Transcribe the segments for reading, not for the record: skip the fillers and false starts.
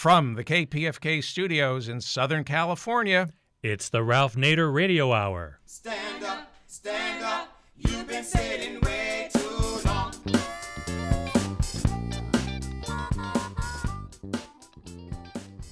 From the KPFK studios in Southern California, it's the Ralph Nader Radio Hour. Stand up, you've been sitting way too long.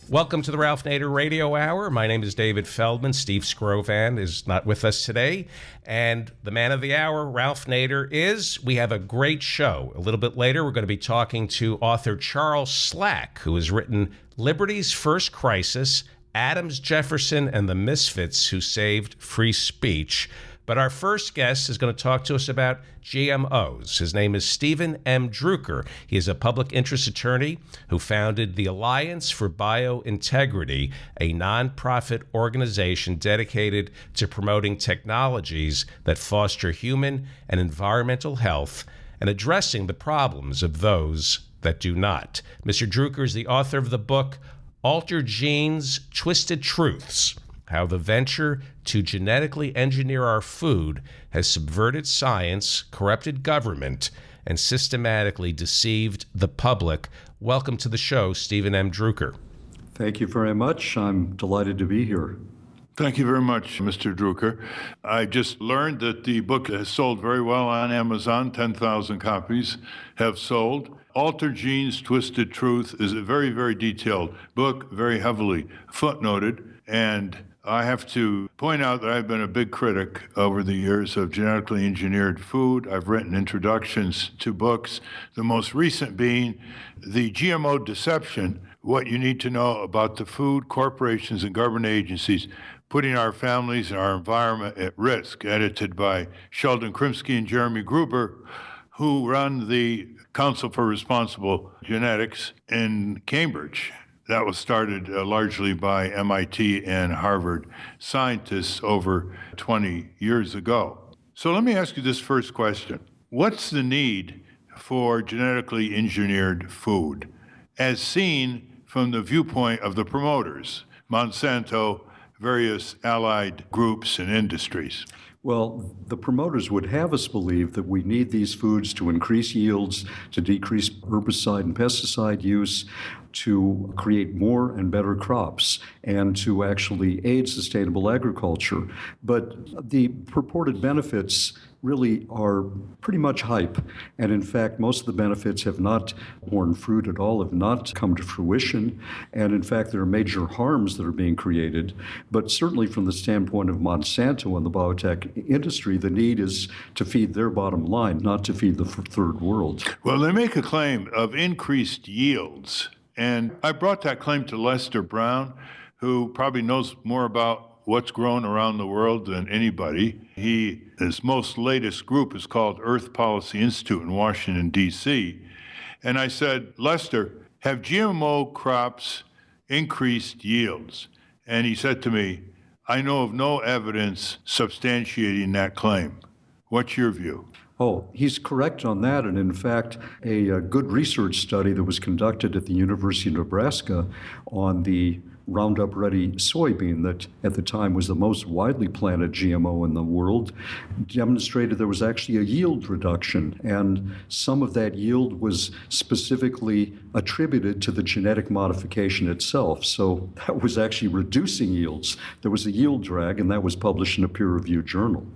Welcome to the Ralph Nader Radio Hour. My name is David Feldman. Steve Scrovan is not with us today. And the man of the hour, Ralph Nader, we have a great show. A little bit later, we're going to be talking to author Charles Slack, who has written Liberty's First Crisis, Adams, Jefferson, and the Misfits Who Saved Free Speech. But our first guest is going to talk to us about GMOs. His name is Stephen M. Druker. He is a public interest attorney who founded the Alliance for Biointegrity, a nonprofit organization dedicated to promoting technologies that foster human and environmental health and addressing the problems of those that do not. Mr. Druker is the author of the book, Altered Genes, Twisted Truths: How the Venture to Genetically Engineer Our Food has subverted science, corrupted government, and systematically deceived the public. Welcome to the show, Stephen M. Druker. Thank you very much. I'm delighted to be here. Thank you very much, Mr. Druker. I just learned that the book has sold very well on Amazon. 10,000 copies have sold. Altered Genes, Twisted Truth is a very, very detailed book, very heavily footnoted. And I have to point out that I've been a big critic over the years of genetically engineered food. I've written introductions to books, the most recent being The GMO Deception: What You Need to Know About the Food Corporations and Government Agencies Putting Our Families and Our Environment at Risk, edited by Sheldon Krimsky and Jeremy Gruber, who run the Council for Responsible Genetics in Cambridge. That was started largely by MIT and Harvard scientists over 20 years ago. So let me ask you this first question. What's the need for genetically engineered food, as seen from the viewpoint of the promoters, Monsanto, various allied groups and industries? Well, the promoters would have us believe that we need these foods to increase yields, to decrease herbicide and pesticide use, to create more and better crops, and to actually aid sustainable agriculture. But the purported benefits really are pretty much hype. And in fact, most of the benefits have not borne fruit at all, have not come to fruition. And in fact, there are major harms that are being created. But certainly from the standpoint of Monsanto and the biotech industry, the need is to feed their bottom line, not to feed the third world. Well, they make a claim of increased yields. And I brought that claim to Lester Brown, who probably knows more about what's grown around the world than anybody. His most latest group is called Earth Policy Institute in Washington, D.C. And I said, Lester, have GMO crops increased yields? And he said to me, I know of no evidence substantiating that claim. What's your view? Oh, he's correct on that. And in fact, a good research study that was conducted at the University of Nebraska on the Roundup Ready soybean, that at the time was the most widely planted GMO in the world, demonstrated there was actually a yield reduction. And some of that yield was specifically attributed to the genetic modification itself. So that was actually reducing yields. There was a yield drag, and that was published in a peer-reviewed journal.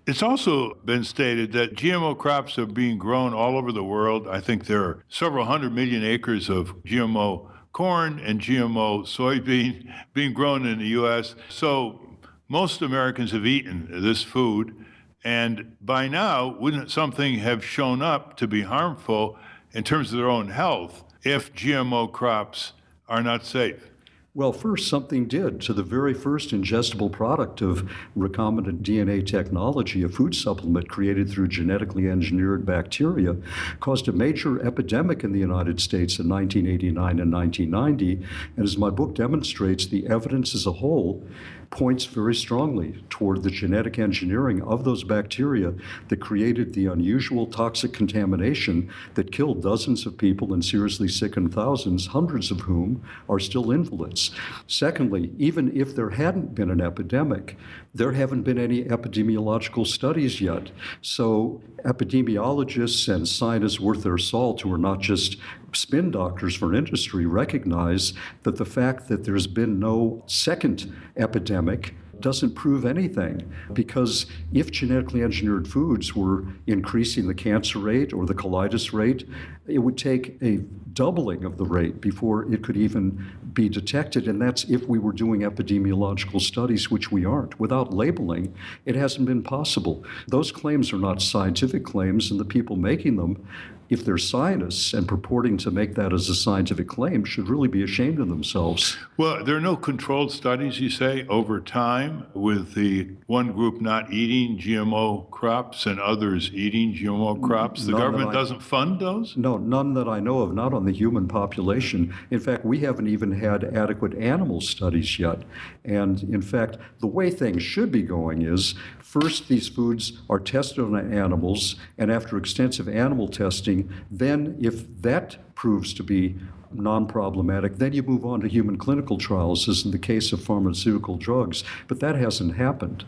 It's also been stated that GMO crops are being grown all over the world. I think there are several 100 million acres of GMO corn and GMO soybean being grown in the U.S. So most Americans have eaten this food. And by now, wouldn't something have shown up to be harmful in terms of their own health if GMO crops are not safe? Well, first, something did to the very first ingestible product of recombinant DNA technology, a food supplement created through genetically engineered bacteria, caused a major epidemic in the United States in 1989 and 1990. And as my book demonstrates, the evidence as a whole points very strongly toward the genetic engineering of those bacteria that created the unusual toxic contamination that killed dozens of people and seriously sickened thousands, hundreds of whom are still invalids. Secondly, even if there hadn't been an epidemic, there haven't been any epidemiological studies yet. So epidemiologists and scientists worth their salt, who are not just spin doctors for industry recognize that the fact that there's been no second epidemic doesn't prove anything, because if genetically engineered foods were increasing the cancer rate or the colitis rate, it would take a doubling of the rate before it could even be detected, and that's if we were doing epidemiological studies, which we aren't. Without labeling, it hasn't been possible. Those claims are not scientific claims, and the people making them, if they're scientists and purporting to make that as a scientific claim, should really be ashamed of themselves. Well, there are no controlled studies, you say, over time with the one group not eating GMO crops and others eating GMO crops? The government doesn't fund those? No, none that I know of, not on the human population. In fact, we haven't even had adequate animal studies yet. And in fact, the way things should be going is, first, these foods are tested on animals, and after extensive animal testing, then if that proves to be non-problematic, then you move on to human clinical trials, as in the case of pharmaceutical drugs. But that hasn't happened.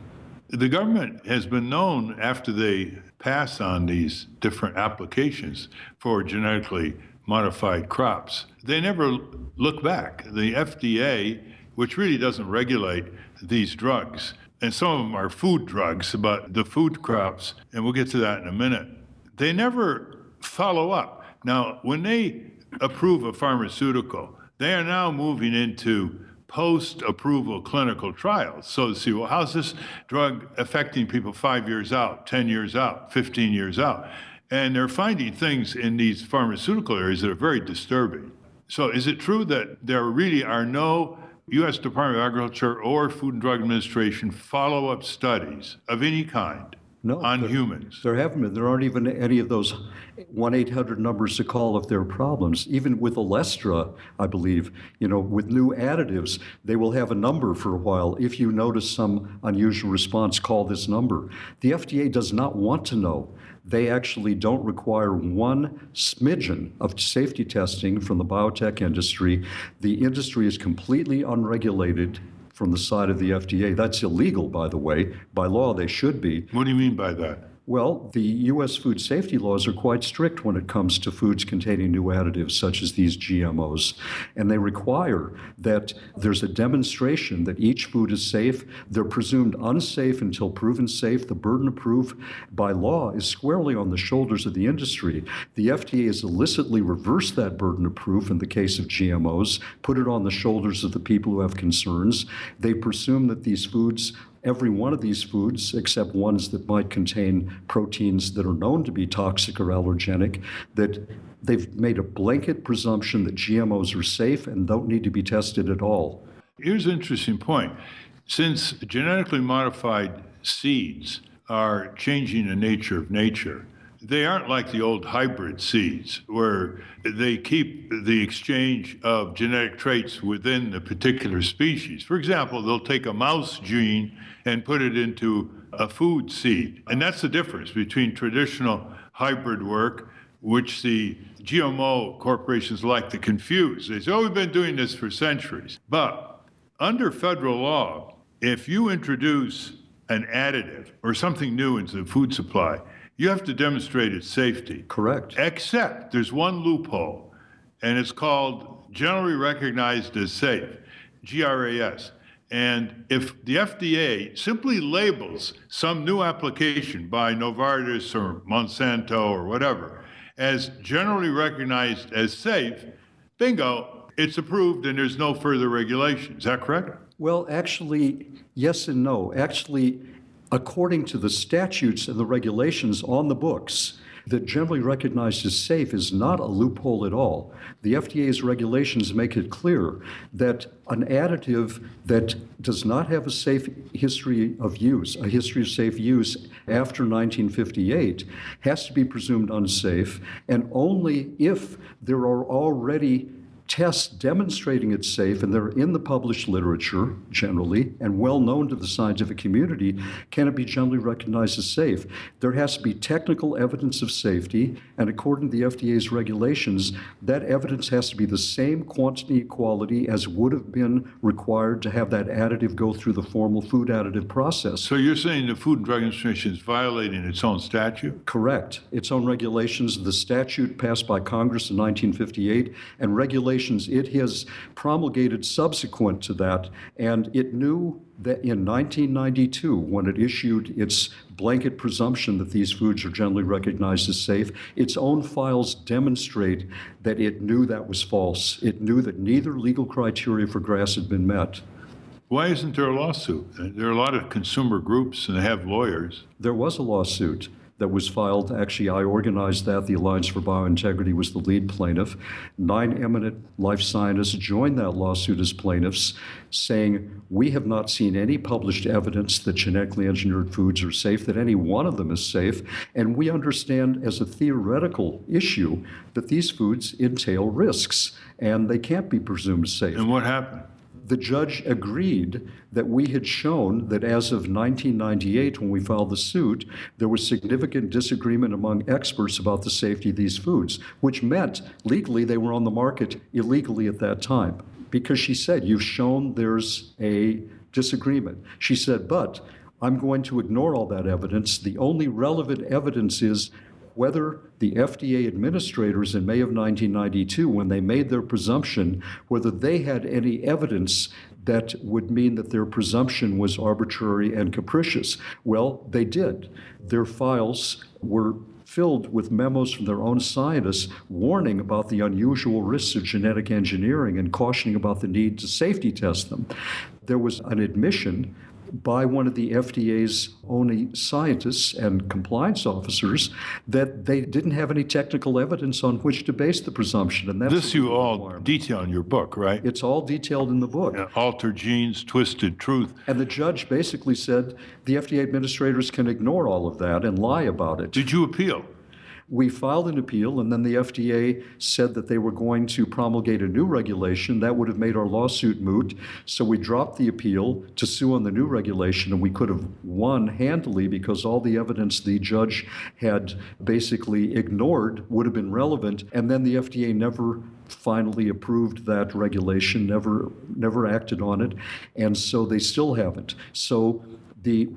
The government has been known, after they pass on these different applications for genetically modified crops, they never look back. The FDA, which really doesn't regulate these drugs, and some of them are food drugs, but the food crops, and we'll get to that in a minute, they never follow up. Now, when they approve a pharmaceutical, they are now moving into post-approval clinical trials. So to see, well, how's this drug affecting people 5 years out, 10 years out, 15 years out? And they're finding things in these pharmaceutical areas that are very disturbing. So is it true that there really are no U.S. Department of Agriculture or Food and Drug Administration follow-up studies of any kind on humans? There haven't been. There aren't even any of those 1-800 numbers to call if there are problems. Even with Olestra, I believe, with new additives, they will have a number for a while. If you notice some unusual response, call this number. The FDA does not want to know. They actually don't require one smidgen of safety testing from the biotech industry. The industry is completely unregulated from the side of the FDA. That's illegal, by the way. By law, they should be. What do you mean by that? Well, the U.S. food safety laws are quite strict when it comes to foods containing new additives, such as these GMOs. And they require that there's a demonstration that each food is safe. They're presumed unsafe until proven safe. The burden of proof by law is squarely on the shoulders of the industry. The FDA has illicitly reversed that burden of proof in the case of GMOs, put it on the shoulders of the people who have concerns. They presume that these foods, every one of these foods, except ones that might contain proteins that are known to be toxic or allergenic, that they've made a blanket presumption that GMOs are safe and don't need to be tested at all. Here's an interesting point. Since genetically modified seeds are changing the nature of nature, they aren't like the old hybrid seeds where they keep the exchange of genetic traits within the particular species. For example, they'll take a mouse gene and put it into a food seed. And that's the difference between traditional hybrid work, which the GMO corporations like to confuse. They say, oh, we've been doing this for centuries. But under federal law, if you introduce an additive or something new into the food supply, you have to demonstrate its safety. Correct. Except there's one loophole, and it's called generally recognized as safe, GRAS. And if the FDA simply labels some new application by Novartis or Monsanto or whatever as generally recognized as safe, bingo, it's approved and there's no further regulation. Is that correct? Well, actually, yes and no. Actually, according to the statutes and the regulations on the books, that generally recognized as safe is not a loophole at all. The FDA's regulations make it clear that an additive that does not have a safe history of use, a history of safe use after 1958, has to be presumed unsafe, and only if there are already tests demonstrating it's safe, and they're in the published literature generally and well known to the scientific community, can it be generally recognized as safe? There has to be technical evidence of safety, and according to the FDA's regulations, that evidence has to be the same quantity and quality as would have been required to have that additive go through the formal food additive process. So you're saying the Food and Drug Administration is violating its own statute? Correct. Its own regulations, the statute passed by Congress in 1958, and regulations it has promulgated subsequent to that, and it knew that in 1992, when it issued its blanket presumption that these foods are generally recognized as safe, its own files demonstrate that it knew that was false. It knew that neither legal criteria for GRAS had been met. Why isn't there a lawsuit? There are a lot of consumer groups and they have lawyers. There was a lawsuit that was filed. Actually, I organized that. The Alliance for Biointegrity was the lead plaintiff. 9 eminent life scientists joined that lawsuit as plaintiffs, saying, we have not seen any published evidence that genetically engineered foods are safe, that any one of them is safe, and we understand as a theoretical issue that these foods entail risks, and they can't be presumed safe. And what happened? The judge agreed that we had shown that as of 1998, when we filed the suit, there was significant disagreement among experts about the safety of these foods, which meant legally they were on the market illegally at that time. Because she said, you've shown there's a disagreement. She said, but I'm going to ignore all that evidence. The only relevant evidence is whether the FDA administrators in May of 1992, when they made their presumption, whether they had any evidence that would mean that their presumption was arbitrary and capricious. Well, they did. Their files were filled with memos from their own scientists warning about the unusual risks of genetic engineering and cautioning about the need to safety test them. There was an admission by one of the FDA's only scientists and compliance officers that they didn't have any technical evidence on which to base the presumption. And that's this you all detail in your book, right? It's all detailed in the book. Yeah, altered genes, twisted truth. And the judge basically said the FDA administrators can ignore all of that and lie about it. Did you appeal? We filed an appeal, and then the FDA said that they were going to promulgate a new regulation. That would have made our lawsuit moot. So we dropped the appeal to sue on the new regulation, and we could have won handily because all the evidence the judge had basically ignored would have been relevant. And then the FDA never finally approved that regulation, never acted on it. And so they still haven't. So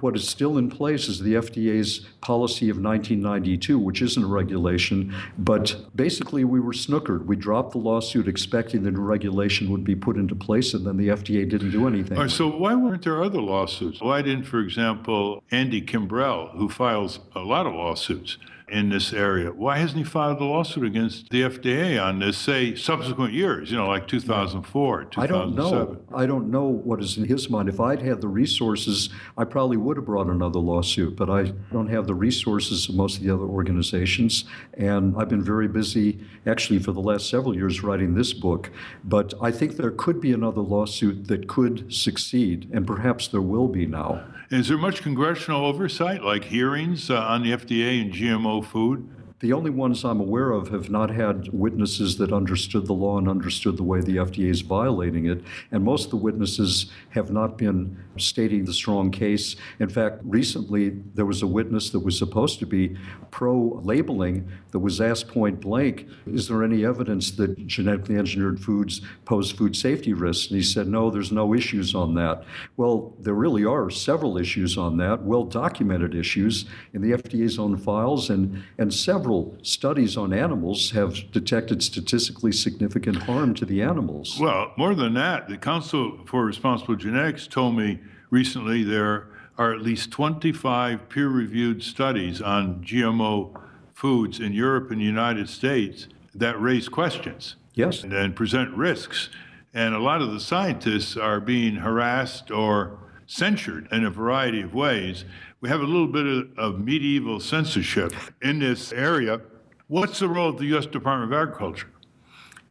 what is still in place is the FDA's policy of 1992, which isn't a regulation, but basically we were snookered. We dropped the lawsuit expecting the new regulation would be put into place, and then the FDA didn't do anything. All right, so why weren't there other lawsuits? Why didn't, for example, Andy Kimbrell, who files a lot of lawsuits in this area, why hasn't he filed a lawsuit against the FDA on this, say, subsequent years, like 2004, 2007? I don't know what is in his mind. If I'd had the resources, I probably would have brought another lawsuit, but I don't have the resources of most of the other organizations. And I've been very busy, actually, for the last several years writing this book. But I think there could be another lawsuit that could succeed, and perhaps there will be now. Is there much congressional oversight, like hearings on the FDA and GMO food? The only ones I'm aware of have not had witnesses that understood the law and understood the way the FDA is violating it. And most of the witnesses have not been stating the strong case. In fact, recently there was a witness that was supposed to be pro-labeling that was asked point blank, is there any evidence that genetically engineered foods pose food safety risks? And he said, no, there's no issues on that. Well, there really are several issues on that, well-documented issues in the FDA's own files, and several studies on animals have detected statistically significant harm to the animals. Well, more than that, the Council for Responsible Genetics told me recently there are at least 25 peer-reviewed studies on GMO foods in Europe and the United States that raise questions. Yes. And present risks. And a lot of the scientists are being harassed or censured in a variety of ways. We have a little bit of medieval censorship in this area. What's the role of the U.S. Department of Agriculture?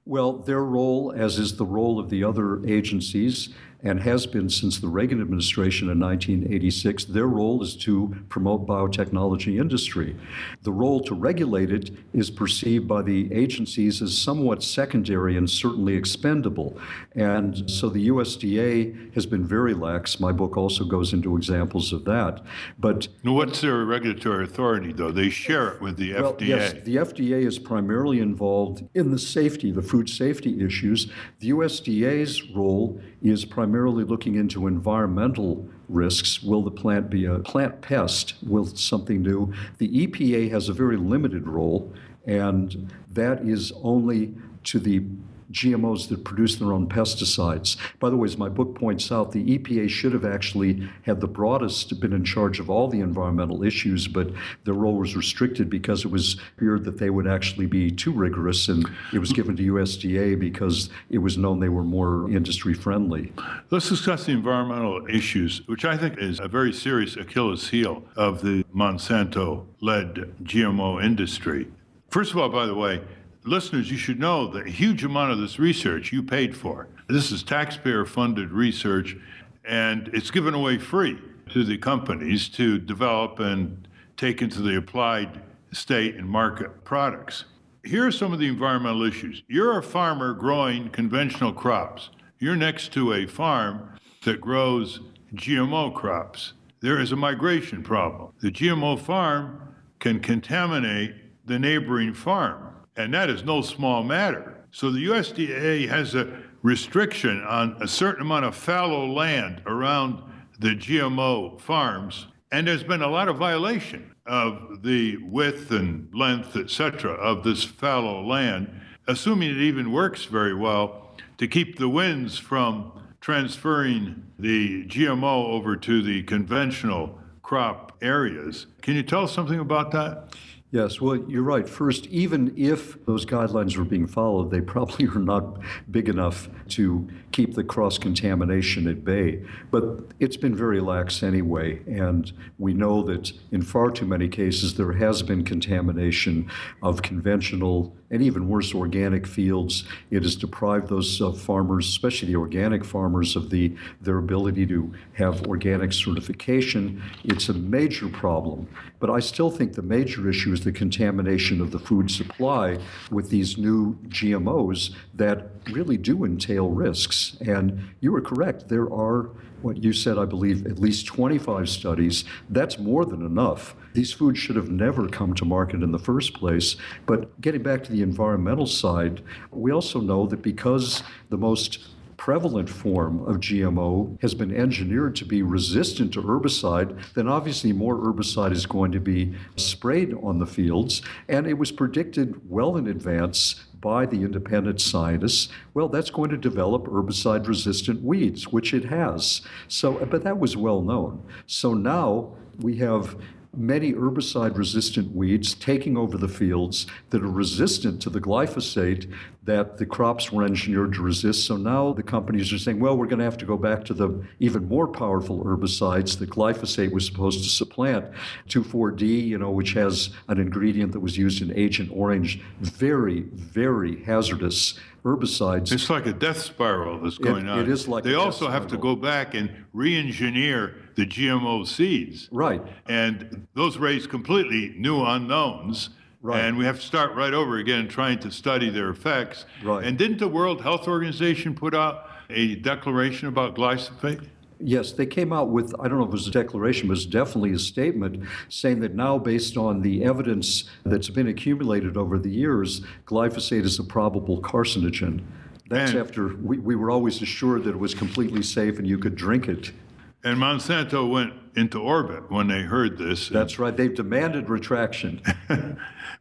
Well, their role, as is the role of the other agencies, and has been since the Reagan administration in 1986. Their role is to promote biotechnology industry. The role to regulate it is perceived by the agencies as somewhat secondary and certainly expendable. And so the USDA has been very lax. My book also goes into examples of that. But what's their regulatory authority, though? They share it with the FDA. Yes, the FDA is primarily involved in the food safety issues. The USDA's role is primarily looking into environmental risks. Will the plant be a plant pest? Will something new? The EPA has a very limited role, and that is only to the GMOs that produce their own pesticides. By the way, as my book points out, the EPA should have actually had the broadest, been in charge of all the environmental issues, but their role was restricted because it was feared that they would actually be too rigorous, and it was given to USDA because it was known they were more industry friendly. Let's discuss the environmental issues, which I think is a very serious Achilles heel of the Monsanto-led GMO industry. First of all, by the way, listeners, you should know that a huge amount of this research you paid for. This is taxpayer-funded research, and it's given away free to the companies to develop and take into the applied state and market products. Here are some of the environmental issues. You're a farmer growing conventional crops. You're next to a farm that grows GMO crops. There is a migration problem. The GMO farm can contaminate the neighboring farm. And that is no small matter. So the USDA has a restriction on a certain amount of fallow land around the GMO farms, and there's been a lot of violation of the width and length, et cetera, of this fallow land, assuming it even works very well to keep the winds from transferring the GMO over to the conventional crop areas. Can you tell us something about that? Yes, well, you're right. First, even if those guidelines were being followed, they probably are not big enough to keep the cross-contamination at bay. But it's been very lax anyway, and we know that in far too many cases there has been contamination of conventional and even worse, organic fields. It has deprived those farmers, especially the organic farmers, of their ability to have organic certification. It's a major problem. But I still think the major issue is the contamination of the food supply with these new GMOs that really do entail risks. And you are correct. There are, what you said, I believe, at least 25 studies. That's more than enough. These foods should have never come to market in the first place. But getting back to the environmental side, we also know that because the most prevalent form of GMO has been engineered to be resistant to herbicide, then obviously more herbicide is going to be sprayed on the fields. And it was predicted well in advance by the independent scientists, well, that's going to develop herbicide-resistant weeds, which it has. But that was well known. So now we have many herbicide-resistant weeds taking over the fields that are resistant to the glyphosate that the crops were engineered to resist. So now the companies are saying, well, we're going to have to go back to the even more powerful herbicides that glyphosate was supposed to supplant. 2,4-D, which has an ingredient that was used in Agent Orange, very, very hazardous herbicides. It's like a death spiral that's going on. It is like They also have to go back and re-engineer the GMO seeds. Right. And those raise completely new unknowns. Right. And we have to start right over again trying to study their effects. Right. And didn't the World Health Organization put out a declaration about glyphosate? Yes, they came out with, I don't know if it was a declaration, but it's definitely a statement saying that now, based on the evidence that's been accumulated over the years, glyphosate is a probable carcinogen. That's after we were always assured that it was completely safe and you could drink it. And Monsanto went into orbit when they heard this. That's right. They've demanded retraction.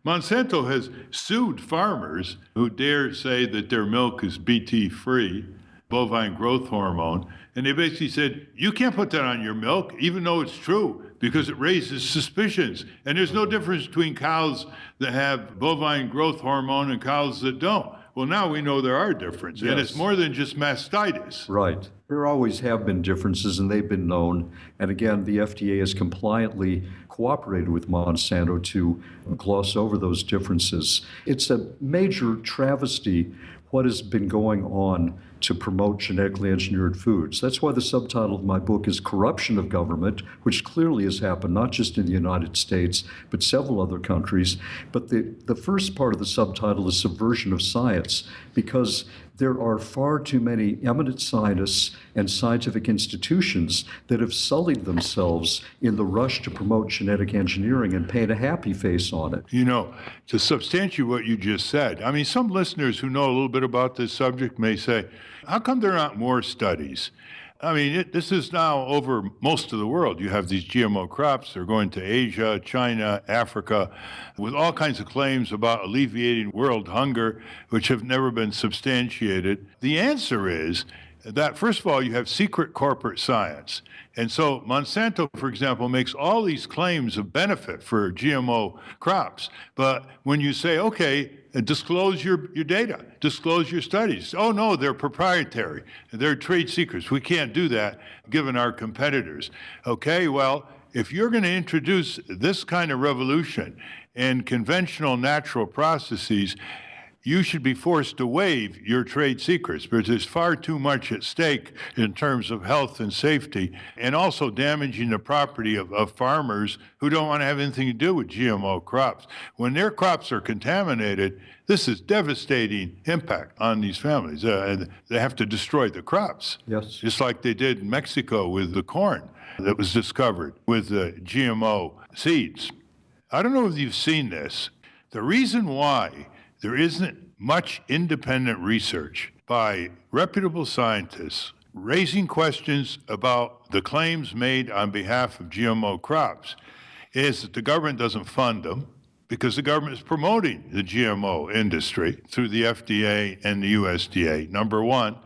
Monsanto has sued farmers who dare say that their milk is BT-free, bovine growth hormone. And they basically said, you can't put that on your milk, even though it's true, because it raises suspicions. And there's no difference between cows that have bovine growth hormone and cows that don't. Well, now we know there are differences, yes. And it's more than just mastitis. Right. There always have been differences, and they've been known. And again, the FDA has compliantly cooperated with Monsanto to gloss over those differences. It's a major travesty what has been going on to promote genetically engineered foods. That's why the subtitle of my book is Corruption of Government, which clearly has happened not just in the United States, but several other countries. But the first part of the subtitle is Subversion of Science, because there are far too many eminent scientists and scientific institutions that have sullied themselves in the rush to promote genetic engineering and paint a happy face on it. You know, to substantiate what you just said, I mean, some listeners who know a little bit about this subject may say, how come there aren't more studies? I mean, this is now over most of the world. You have these GMO crops. They're going to Asia, China, Africa, with all kinds of claims about alleviating world hunger, which have never been substantiated. The answer is that, first of all, you have secret corporate science. And so Monsanto, for example, makes all these claims of benefit for GMO crops. But when you say, okay, disclose your data, disclose your studies. Oh, no, they're proprietary. They're trade secrets. We can't do that given our competitors. Okay, well, if you're going to introduce this kind of revolution in conventional natural processes, you should be forced to waive your trade secrets because there's far too much at stake in terms of health and safety, and also damaging the property of farmers who don't want to have anything to do with GMO crops. When their crops are contaminated, this is devastating impact on these families. They have to destroy the crops. Yes. Just like they did in Mexico with the corn that was discovered with the GMO seeds. I don't know if you've seen this. The reason why there isn't much independent research by reputable scientists raising questions about the claims made on behalf of GMO crops is that the government doesn't fund them because the government is promoting the GMO industry through the FDA and the USDA, number one.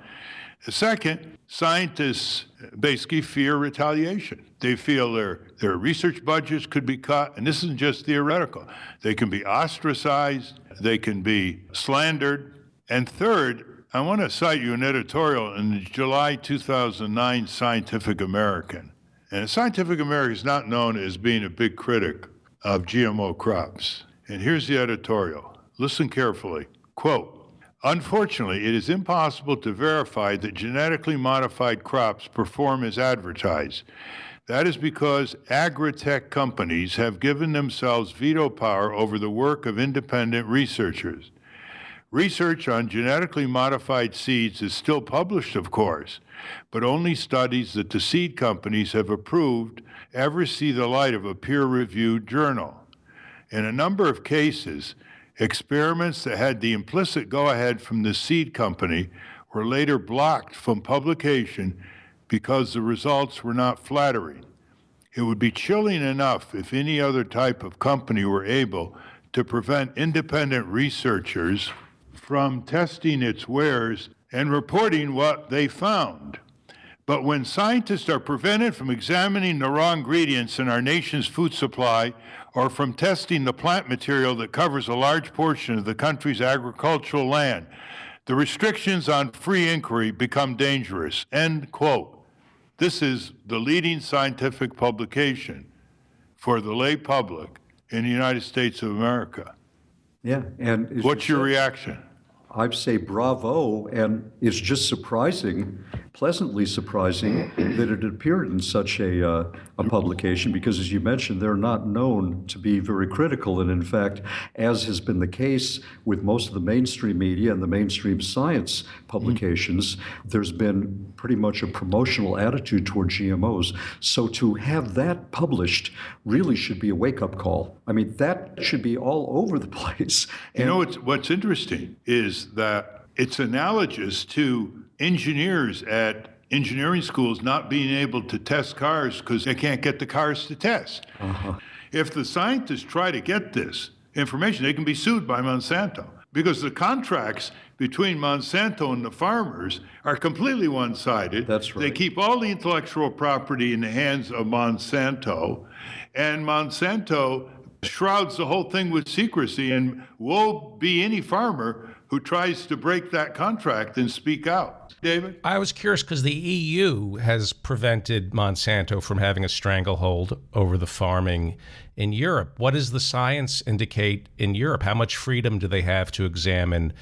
The second, scientists basically fear retaliation. They feel their research budgets could be cut, and this isn't just theoretical. They can be ostracized, they can be slandered. And third, I want to cite you an editorial in the July 2009 Scientific American. And Scientific American is not known as being a big critic of GMO crops. And here's the editorial. Listen carefully. Quote, unfortunately, it is impossible to verify that genetically modified crops perform as advertised. That is because agri-tech companies have given themselves veto power over the work of independent researchers. Research on genetically modified seeds is still published, of course, but only studies that the seed companies have approved ever see the light of a peer-reviewed journal. In a number of cases, experiments that had the implicit go-ahead from the seed company were later blocked from publication because the results were not flattering. It would be chilling enough if any other type of company were able to prevent independent researchers from testing its wares and reporting what they found. But when scientists are prevented from examining the raw ingredients in our nation's food supply or from testing the plant material that covers a large portion of the country's agricultural land, the restrictions on free inquiry become dangerous. End quote. This is the leading scientific publication for the lay public in the United States of America. Yeah, and what's your reaction? I'd say bravo, and it's just surprising, pleasantly surprising, that it appeared in such a publication because, as you mentioned, they're not known to be very critical. And in fact, as has been the case with most of the mainstream media and the mainstream science publications, there's been pretty much a promotional attitude toward GMOs. So to have that published really should be a wake-up call. I mean, that should be all over the place. And you know, what's interesting is that it's analogous to engineers at engineering schools not being able to test cars because they can't get the cars to test. If the scientists try to get this information, they can be sued by Monsanto because the contracts between Monsanto and the farmers are completely one-sided. That's right. They keep all the intellectual property in the hands of Monsanto, and Monsanto shrouds the whole thing with secrecy, and woe be any farmer who tries to break that contract and speak out. David? I was curious because the EU has prevented Monsanto from having a stranglehold over the farming in Europe. What does the science indicate in Europe? How much freedom do they have to examine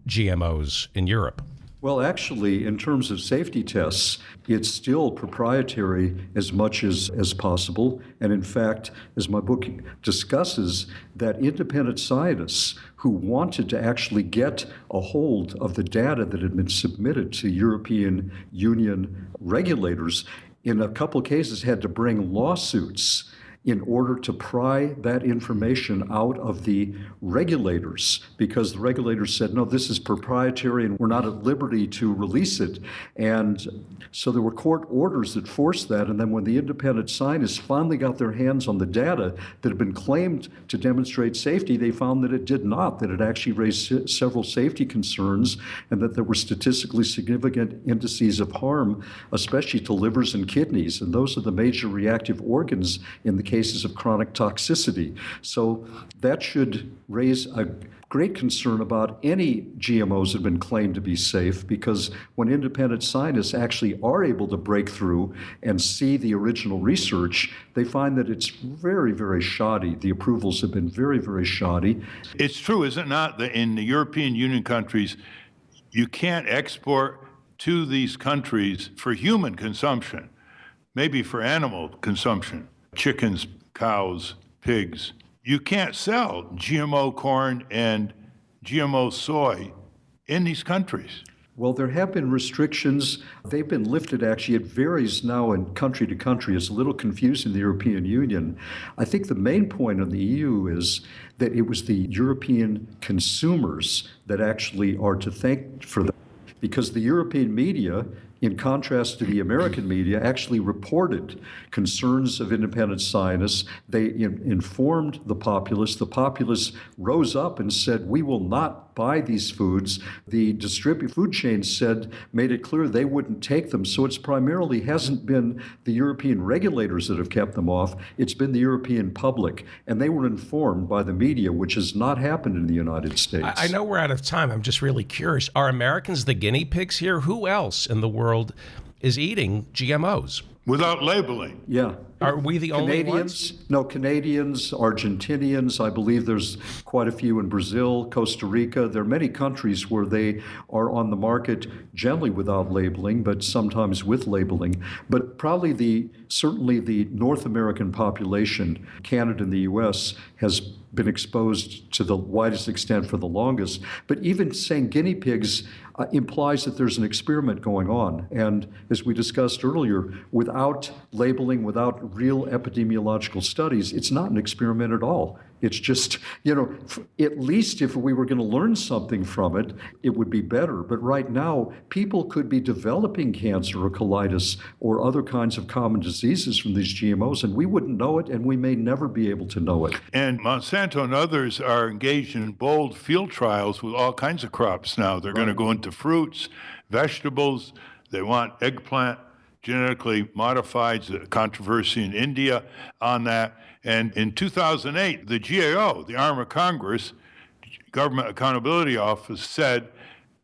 GMOs in Europe? Well, actually, in terms of safety tests, it's still proprietary as much as possible. And in fact, as my book discusses, that independent scientists who wanted to actually get a hold of the data that had been submitted to European Union regulators, in a couple of cases had to bring lawsuits in order to pry that information out of the regulators, because the regulators said, no, this is proprietary and we're not at liberty to release it. And so there were court orders that forced that. And then when the independent scientists finally got their hands on the data that had been claimed to demonstrate safety, they found that it did not, that it actually raised several safety concerns, and that there were statistically significant indices of harm, especially to livers and kidneys. And those are the major reactive organs in the cases of chronic toxicity. So that should raise a great concern about any GMOs that have been claimed to be safe, because when independent scientists actually are able to break through and see the original research, they find that it's very, very shoddy. The approvals have been very, very shoddy. It's true, is it not, that in the European Union countries, you can't export to these countries for human consumption, maybe for animal consumption, chickens, cows, pigs. You can't sell GMO corn and GMO soy in these countries. Well, there have been restrictions. They've been lifted, actually. It varies now in country to country. It's a little confusing in the European Union. I think the main point of the EU is that it was the European consumers that actually are to thank for that, because the European media, in contrast to the American media, actually reported concerns of independent scientists. They informed the populace. The populace rose up and said, we will not buy these foods. The food chains made it clear they wouldn't take them. So it's primarily hasn't been the European regulators that have kept them off. It's been the European public. And they were informed by the media, which has not happened in the United States. I know we're out of time. I'm just really curious. Are Americans the guinea pigs here? Who else in the world is eating GMOs? Without labeling. Yeah. Are we the only ones? No, Canadians, Argentinians, I believe there's quite a few in Brazil, Costa Rica. There are many countries where they are on the market generally without labeling, but sometimes with labeling. But probably certainly the North American population, Canada and the US, has been exposed to the widest extent for the longest. But even saying guinea pigs implies that there's an experiment going on. And as we discussed earlier, without labeling, without real epidemiological studies, it's not an experiment at all. It's just, at least if we were going to learn something from it, it would be better. But right now, people could be developing cancer or colitis or other kinds of common diseases from these GMOs, and we wouldn't know it, and we may never be able to know it. And Monsanto and others are engaged in bold field trials with all kinds of crops now. They're going to go into fruits, vegetables. They want eggplant genetically modified, the controversy in India on that. And in 2008, the GAO, the arm of Congress, Government Accountability Office, said,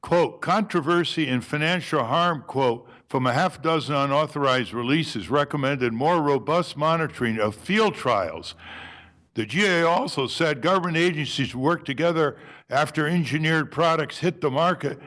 quote, controversy and financial harm, quote, from a half dozen unauthorized releases recommended more robust monitoring of field trials. The GAO also said government agencies work together after engineered products hit the market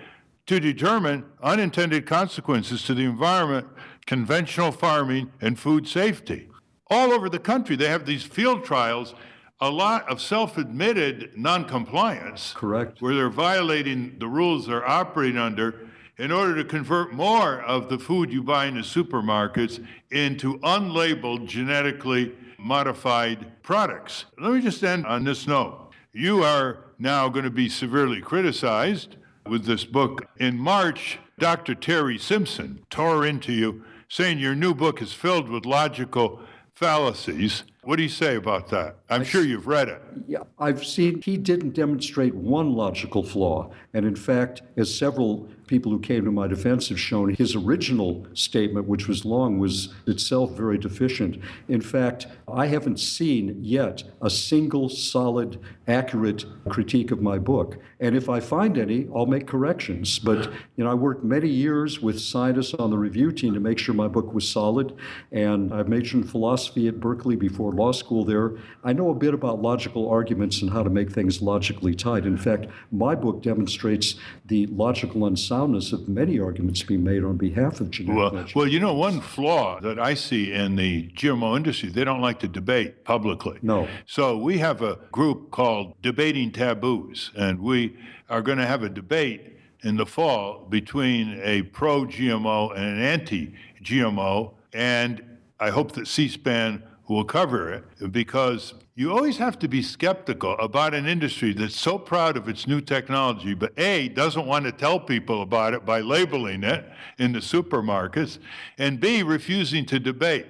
to determine unintended consequences to the environment, conventional farming, and food safety. All over the country, they have these field trials, a lot of self-admitted noncompliance. Correct. Where they're violating the rules they're operating under in order to convert more of the food you buy in the supermarkets into unlabeled, genetically modified products. Let me just end on this note. You are now going to be severely criticized with this book. In March, Dr. Terry Simpson tore into you, saying your new book is filled with logical fallacies. What do you say about that? I'm sure you've read it. Yeah, I've seen he didn't demonstrate one logical flaw. And in fact, as several people who came to my defense have shown, his original statement, which was long, was itself very deficient. In fact, I haven't seen yet a single solid, accurate critique of my book. And if I find any, I'll make corrections. But I worked many years with scientists on the review team to make sure my book was solid. And I've majored in philosophy at Berkeley before law school there. I know a bit about logical arguments and how to make things logically tight. In fact, my book demonstrates the logical unsoundness soundness of many arguments being made on behalf of genetic engineering. Well, one flaw that I see in the GMO industry, they don't like to debate publicly. No. So we have a group called Debating Taboos, and we are going to have a debate in the fall between a pro-GMO and an anti-GMO, and I hope that C-SPAN will cover it, because you always have to be skeptical about an industry that's so proud of its new technology, but A, doesn't want to tell people about it by labeling it in the supermarkets, and B, refusing to debate.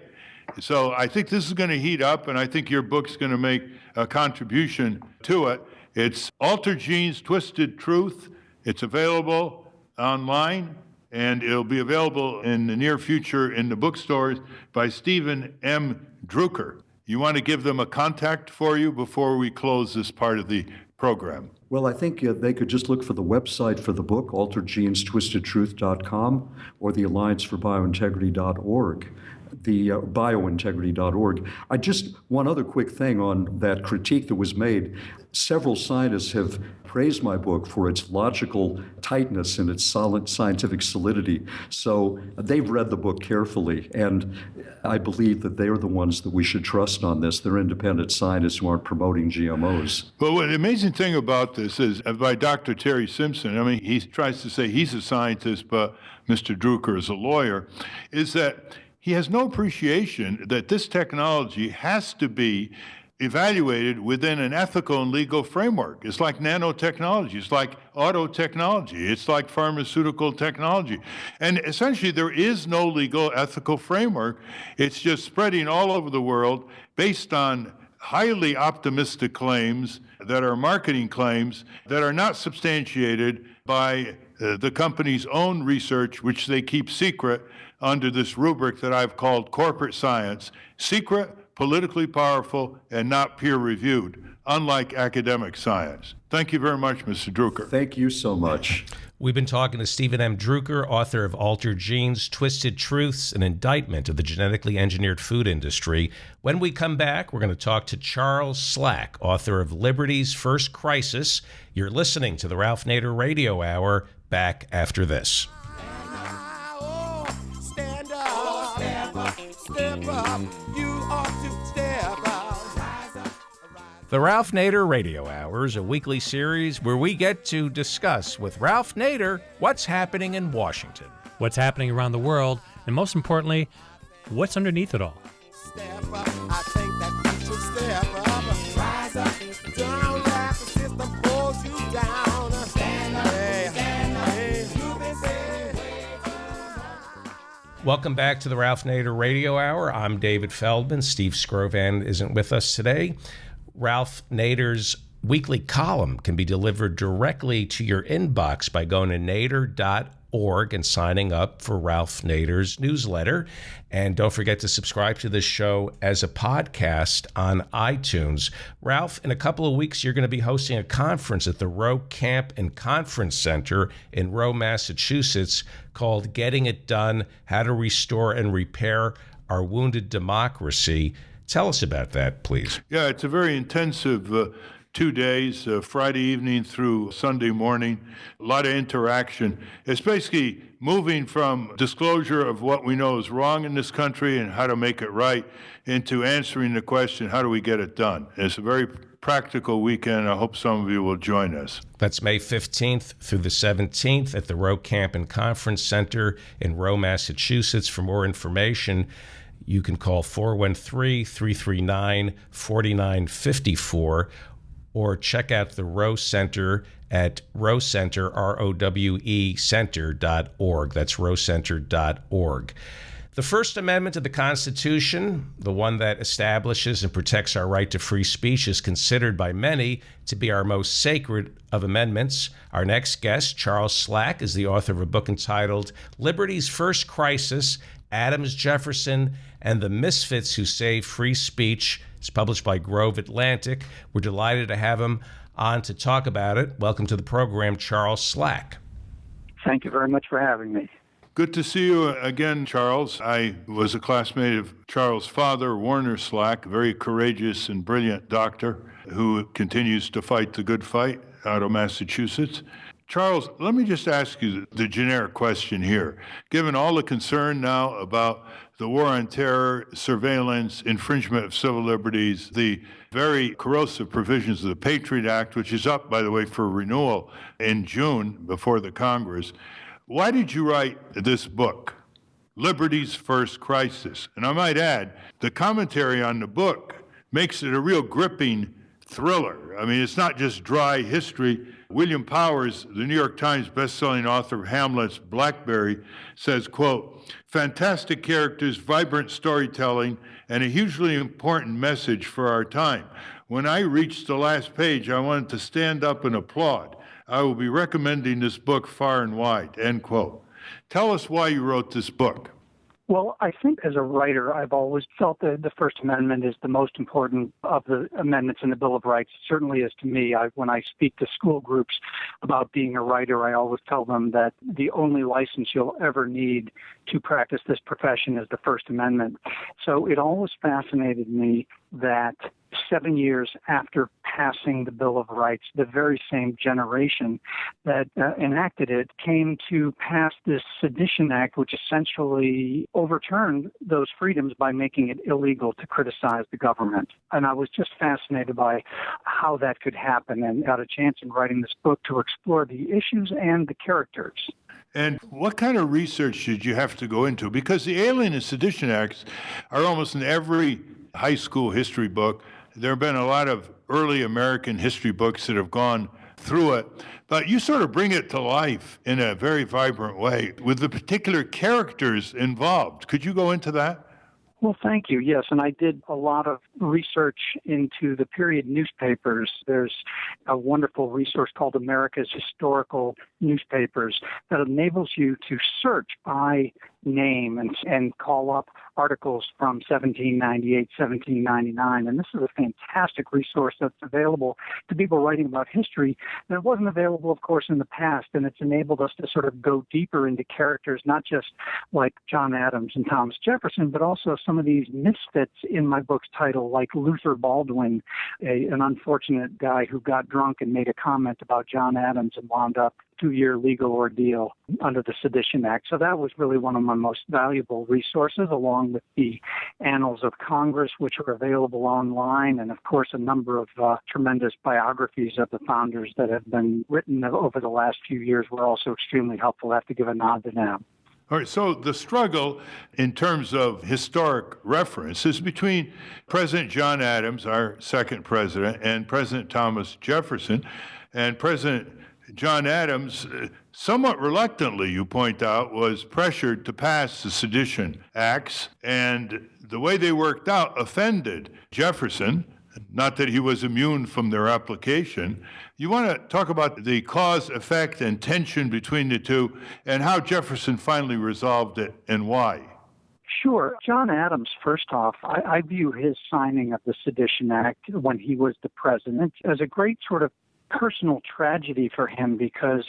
So I think this is going to heat up, and I think your book's going to make a contribution to it. It's Altered Genes, Twisted Truth. It's available online, and it'll be available in the near future in the bookstores by Stephen M. Druker. You want to give them a contact for you before we close this part of the program? Well, I think they could just look for the website for the book, alteredgenestwistedtruth.com, or the allianceforbiointegrity.org. The biointegrity.org. One other quick thing on that critique that was made. Several scientists have praised my book for its logical tightness and its solid scientific solidity. So they've read the book carefully, and I believe that they're the ones that we should trust on this. They're independent scientists who aren't promoting GMOs. Well, the amazing thing about this is, by Dr. Terry Simpson, I mean, he tries to say he's a scientist, but Mr. Druker is a lawyer, is that he has no appreciation that this technology has to be evaluated within an ethical and legal framework. It's like nanotechnology, it's like auto technology, it's like pharmaceutical technology. And essentially, there is no legal ethical framework. It's just spreading all over the world based on highly optimistic claims that are marketing claims that are not substantiated by the company's own research, which they keep secret under this rubric that I've called corporate science: secret, politically powerful, and not peer-reviewed, unlike academic science. Thank you very much, Mr. Druker. Thank you so much. We've been talking to Stephen M. Druker, author of Altered Genes, Twisted Truths, an indictment of the genetically engineered food industry. When we come back, we're going to talk to Charles Slack, author of Liberty's First Crisis. You're listening to the Ralph Nader Radio Hour. Back after this. Stand up, step up, step up. You ought to step up. Rise up, rise. The Ralph Nader Radio Hour is a weekly series where we get to discuss with Ralph Nader what's happening in Washington, What's happening around the world, and most importantly, what's underneath it all. Step up. I think that you should step up. Rise up. Don't let the system hold you down. Stand up, stand up. You've been saying way too long. Welcome back to the Ralph Nader Radio Hour. I'm David Feldman. Steve Scrovan isn't with us today. Ralph Nader's weekly column can be delivered directly to your inbox by going to nader.org and signing up for Ralph Nader's newsletter. And don't forget to subscribe to this show as a podcast on iTunes. Ralph, in a couple of weeks, you're going to be hosting a conference at the Rowe Camp and Conference Center in Rowe, Massachusetts, called Getting It Done: How to Restore and Repair Our Wounded Democracy. Tell us about that, please. Yeah, it's a very intensive 2 days, Friday evening through Sunday morning. A lot of interaction. It's basically moving from disclosure of what we know is wrong in this country and how to make it right into answering the question, how do we get it done? It's a very practical weekend. I hope some of you will join us. That's May 15th through the 17th at the Rowe Camp and Conference Center in Rowe, Massachusetts. For more information, you can call 413-339-4954 or check out the Rowe Center at rowecenter, R-O-W-E, center.org. That's rowecenter.org. The First Amendment to the Constitution, the one that establishes and protects our right to free speech, is considered by many to be our most sacred of amendments. Our next guest, Charles Slack, is the author of a book entitled Liberty's First Crisis: Adams, Jefferson, and the Misfits Who Saved Free Speech. It's published by Grove Atlantic. We're delighted to have him on to talk about it. Welcome to the program, Charles Slack. Thank you very much for having me. Good to see you again, Charles. I was a classmate of Charles' father, Warner Slack, a very courageous and brilliant doctor who continues to fight the good fight out of Massachusetts. Charles, let me just ask you the generic question here. Given all the concern now about the war on terror, surveillance, infringement of civil liberties, the very corrosive provisions of the Patriot Act, which is up, by the way, for renewal in June before the Congress, why did you write this book, Liberty's First Crisis? And I might add, the commentary on the book makes it a real gripping thriller. I mean, it's not just dry history. William Powers, the New York Times bestselling author of Hamlet's Blackberry, says, quote, fantastic characters, vibrant storytelling, and a hugely important message for our time. When I reached the last page, I wanted to stand up and applaud. I will be recommending this book far and wide, end quote. Tell us why you wrote this book. Well, I think as a writer, I've always felt that the First Amendment is the most important of the amendments in the Bill of Rights. It certainly is to me. When I speak to school groups about being a writer, I always tell them that the only license you'll ever need to practice this profession is the First Amendment. So it always fascinated me that 7 years after passing the Bill of Rights, the very same generation that enacted it came to pass this Sedition Act, which essentially overturned those freedoms by making it illegal to criticize the government. And I was just fascinated by how that could happen, and got a chance in writing this book to explore the issues and the characters. And what kind of research did you have to go into? Because the Alien and Sedition Acts are almost in every high school history book. There have been a lot of early American history books that have gone through it, but you sort of bring it to life in a very vibrant way with the particular characters involved. Could you go into that? Well, thank you. Yes, and I did a lot of research into the period newspapers. There's a wonderful resource called America's Historical Newspapers that enables you to search by name and call up articles from 1798, 1799. And this is a fantastic resource that's available to people writing about history that wasn't available, of course, in the past. And it's enabled us to sort of go deeper into characters, not just like John Adams and Thomas Jefferson, but also some of these misfits in my book's title, like Luther Baldwin, an unfortunate guy who got drunk and made a comment about John Adams and wound up 2-year legal ordeal under the Sedition Act. So that was really one of my most valuable resources, along with the Annals of Congress, which are available online, and of course a number of tremendous biographies of the founders that have been written over the last few years were also extremely helpful. I have to give a nod to them. All right, so the struggle in terms of historic reference is between President John Adams, our second president, and President Thomas Jefferson. And President John Adams, somewhat reluctantly, you point out, was pressured to pass the Sedition Acts, and the way they worked out offended Jefferson. Not that he was immune from their application. You want to talk about the cause, effect, and tension between the two, and how Jefferson finally resolved it and why. Sure. John Adams, first off, I view his signing of the Sedition Act when he was the president as a great sort of personal tragedy for him, because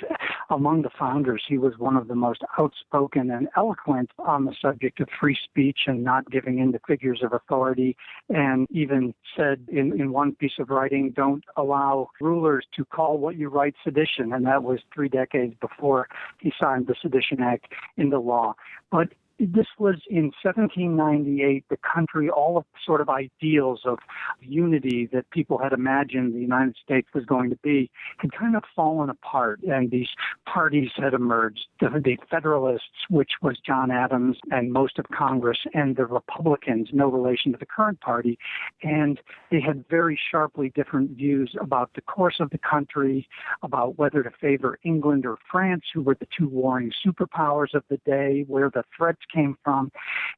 among the founders, he was one of the most outspoken and eloquent on the subject of free speech and not giving in to figures of authority, and even said in one piece of writing, don't allow rulers to call what you write sedition. And that was 3 decades before he signed the Sedition Act into law. But this was in 1798, the country, all of the sort of ideals of unity that people had imagined the United States was going to be had kind of fallen apart, and these parties had emerged. The Federalists, which was John Adams and most of Congress, and the Republicans, no relation to the current party, and they had very sharply different views about the course of the country, about whether to favor England or France, who were the two warring superpowers of the day, where the threats came from.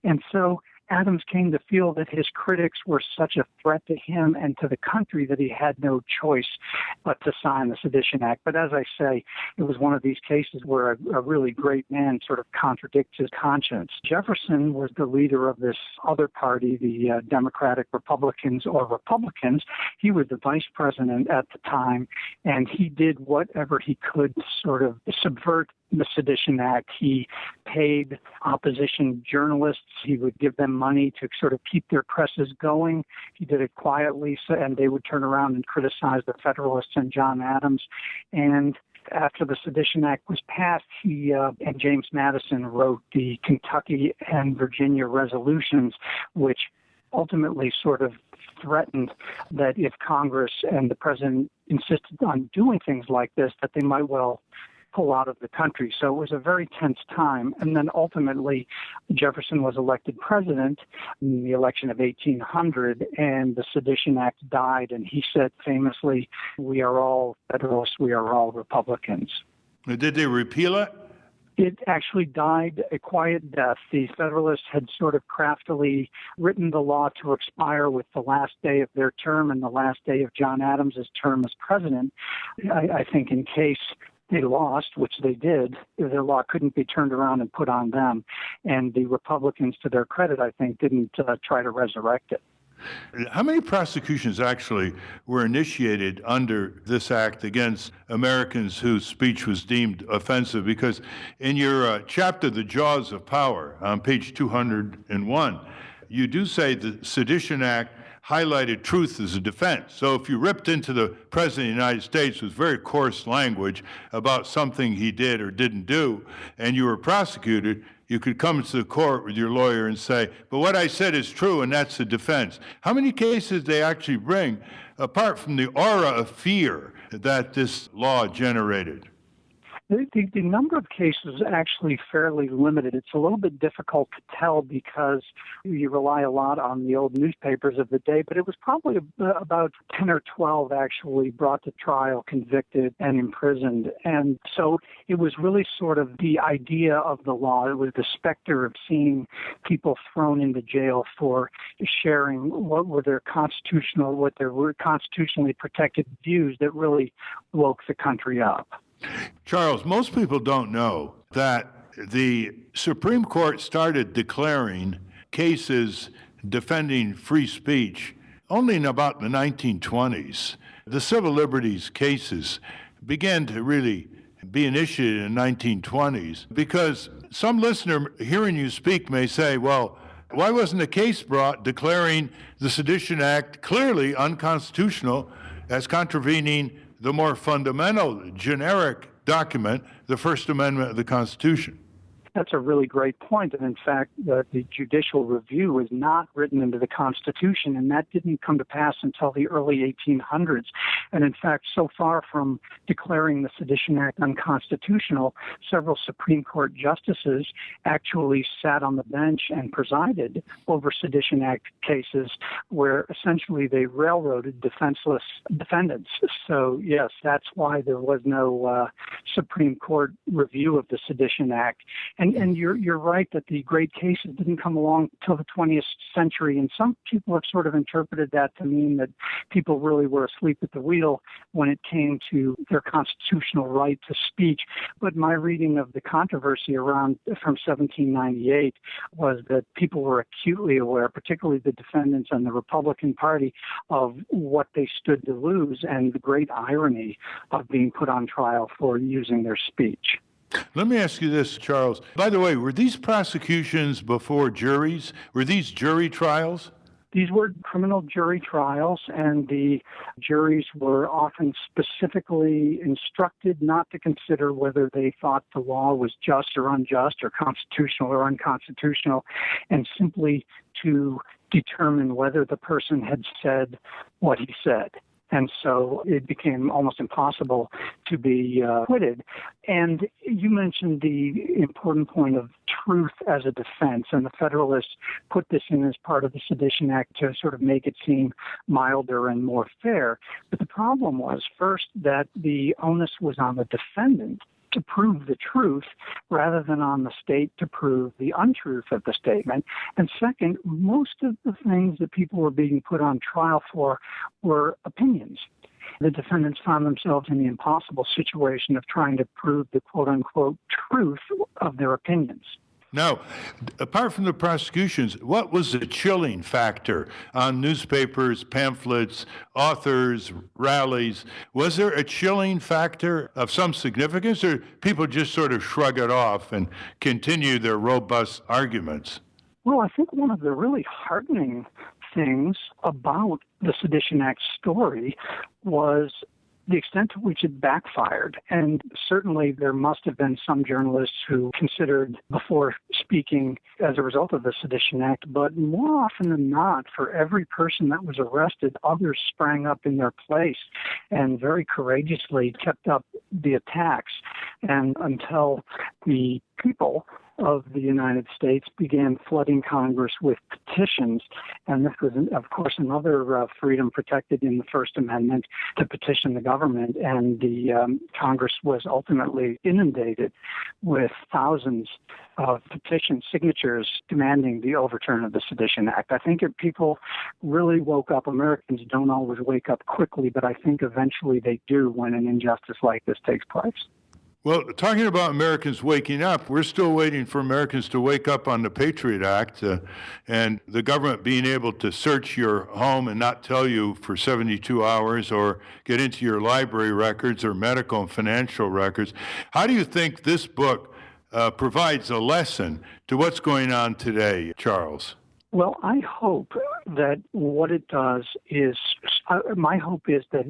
And so Adams came to feel that his critics were such a threat to him and to the country that he had no choice but to sign the Sedition Act. But as I say, it was one of these cases where a really great man sort of contradicts his conscience. Jefferson was the leader of this other party, the Democratic Republicans or Republicans. He was the vice president at the time, and he did whatever he could to sort of subvert the Sedition Act. He paid opposition journalists. He would give them money to sort of keep their presses going. He did it quietly, and they would turn around and criticize the Federalists and John Adams. And After the Sedition Act was passed, he and James Madison wrote the Kentucky and Virginia resolutions, which ultimately sort of threatened that if Congress and the president insisted on doing things like this, that they might well pull out of the country. So it was a very tense time. And then ultimately, Jefferson was elected president in the election of 1800, and the Sedition Act died. And he said famously, "We are all Federalists, we are all Republicans." Did they repeal it? It actually died a quiet death. The Federalists had sort of craftily written the law to expire with the last day of their term and the last day of John Adams's term as president. I think in case they lost, which they did, their law couldn't be turned around and put on them. And the Republicans, to their credit, I think, didn't try to resurrect it. How many prosecutions actually were initiated under this act against Americans whose speech was deemed offensive? Because in your chapter, The Jaws of Power, on page 201, you do say the Sedition Act highlighted truth as a defense. So if you ripped into the President of the United States with very coarse language about something he did or didn't do, and you were prosecuted, you could come to the court with your lawyer and say, but what I said is true, and that's the defense. How many cases they actually bring, apart from the aura of fear that this law generated? The number of cases is actually fairly limited. It's a little bit difficult to tell because you rely a lot on the old newspapers of the day, but it was probably about 10 or 12 actually brought to trial, convicted, and imprisoned. And so it was really sort of the idea of the law. It was the specter of seeing people thrown into jail for sharing what were their constitutionally protected views that really woke the country up. Charles, most people don't know that the Supreme Court started declaring cases defending free speech only in about the 1920s. The civil liberties cases began to really be initiated in the 1920s because some listener hearing you speak may say, well, why wasn't a case brought declaring the Sedition Act clearly unconstitutional as contravening the more fundamental, generic document, the First Amendment of the Constitution? That's a really great point. And in fact, the judicial review is not written into the Constitution, and that didn't come to pass until the early 1800s. And in fact, so far from declaring the Sedition Act unconstitutional, several Supreme Court justices actually sat on the bench and presided over Sedition Act cases where essentially they railroaded defenseless defendants. So yes, that's why there was no Supreme Court review of the Sedition Act. And you're right that the great cases didn't come along till the 20th century, and some people have sort of interpreted that to mean that people really were asleep at the wheel when it came to their constitutional right to speech. But my reading of the controversy around from 1798 was that people were acutely aware, particularly the defendants and the Republican Party, of what they stood to lose and the great irony of being put on trial for using their speech. Let me ask you this, Charles. By the way, were these prosecutions before juries? Were these jury trials? These were criminal jury trials, and the juries were often specifically instructed not to consider whether they thought the law was just or unjust or constitutional or unconstitutional, and simply to determine whether the person had said what he said. And so it became almost impossible to be acquitted. And you mentioned the important point of truth as a defense, and the Federalists put this in as part of the Sedition Act to sort of make it seem milder and more fair. But the problem was, first, that the onus was on the defendant to prove the truth rather than on the state to prove the untruth of the statement. And second, most of the things that people were being put on trial for were opinions. The defendants found themselves in the impossible situation of trying to prove the quote-unquote truth of their opinions. Now, apart from the prosecutions, what was the chilling factor on newspapers, pamphlets, authors, rallies? Was there a chilling factor of some significance, or people just sort of shrug it off and continue their robust arguments? Well, I think one of the really heartening things about the Sedition Act story was the extent to which it backfired. And certainly there must have been some journalists who considered before speaking as a result of the Sedition Act, but more often than not, for every person that was arrested, others sprang up in their place and very courageously kept up the attacks. And until the people of the United States began flooding Congress with petitions, and this was, of course, another freedom protected in the First Amendment to petition the government, and the Congress was ultimately inundated with thousands of petition signatures demanding the overturn of the Sedition Act. I think if people really woke up. Americans don't always wake up quickly, but I think eventually they do when an injustice like this takes place. Well, talking about Americans waking up, we're still waiting for Americans to wake up on the Patriot Act and the government being able to search your home and not tell you for 72 hours or get into your library records or medical and financial records. How do you think this book provides a lesson to what's going on today, Charles? Well, I hope that what it does is, my hope is that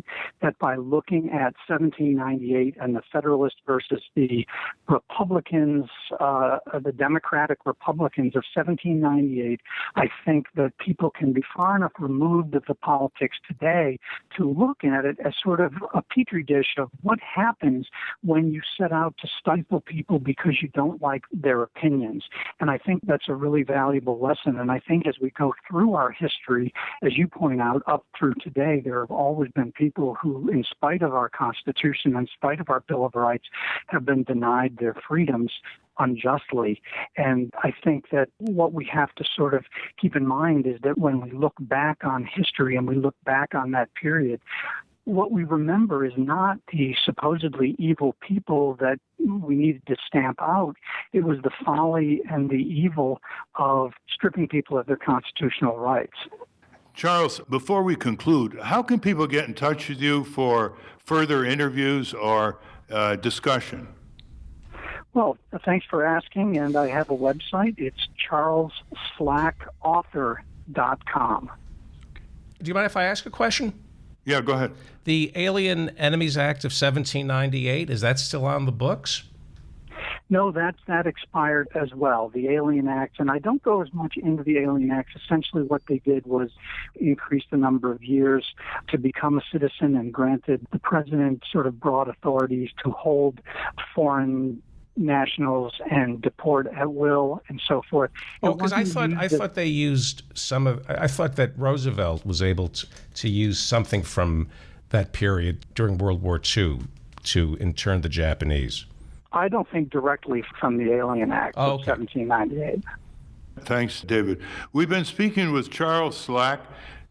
by looking at 1798 and the Federalists versus the Republicans, the Democratic Republicans of 1798, I think that people can be far enough removed of the politics today to look at it as sort of a petri dish of what happens when you set out to stifle people because you don't like their opinions. And I think that's a really valuable lesson. And I think as we go through our history, as you point out, up through today, there have always been people who, in spite of our Constitution, in spite of our Bill of Rights, have been denied their freedoms unjustly. And I think that what we have to sort of keep in mind is that when we look back on history and we look back on that period, what we remember is not the supposedly evil people that we needed to stamp out. It was the folly and the evil of stripping people of their constitutional rights. Charles, before we conclude, how can people get in touch with you for further interviews or discussion? Well, thanks for asking, and I have a website. It's charlesslackauthor.com. Do you mind if I ask a question? Yeah, go ahead. The Alien Enemies Act of 1798, is that still on the books? No, that expired as well, the Alien Acts. And I don't go as much into the Alien Acts. Essentially what they did was increase the number of years to become a citizen and granted the president sort of broad authorities to hold foreign nationals and deport at will and so forth. Oh, because I thought they used I thought that Roosevelt was able to use something from that period during World War II to intern the Japanese. I don't think directly from the Alien Act of 1798. Thanks, David. We've been speaking with Charles Slack,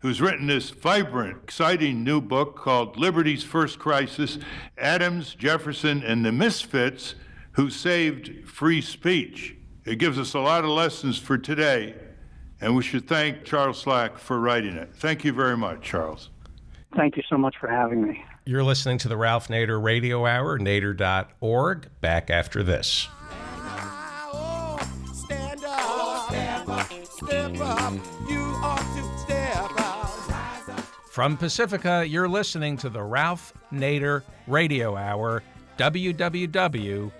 who's written this vibrant, exciting new book called Liberty's First Crisis, Adams, Jefferson, and the Misfits Who Saved Free Speech. It gives us a lot of lessons for today, and we should thank Charles Slack for writing it. Thank you very much, Charles. Thank you so much for having me. You're listening to the Ralph Nader Radio Hour, nader.org. Back after this. Stand up, step up, step up. You ought to step up. Rise up. From Pacifica, you're listening to the Ralph Nader Radio Hour, www.nader.org.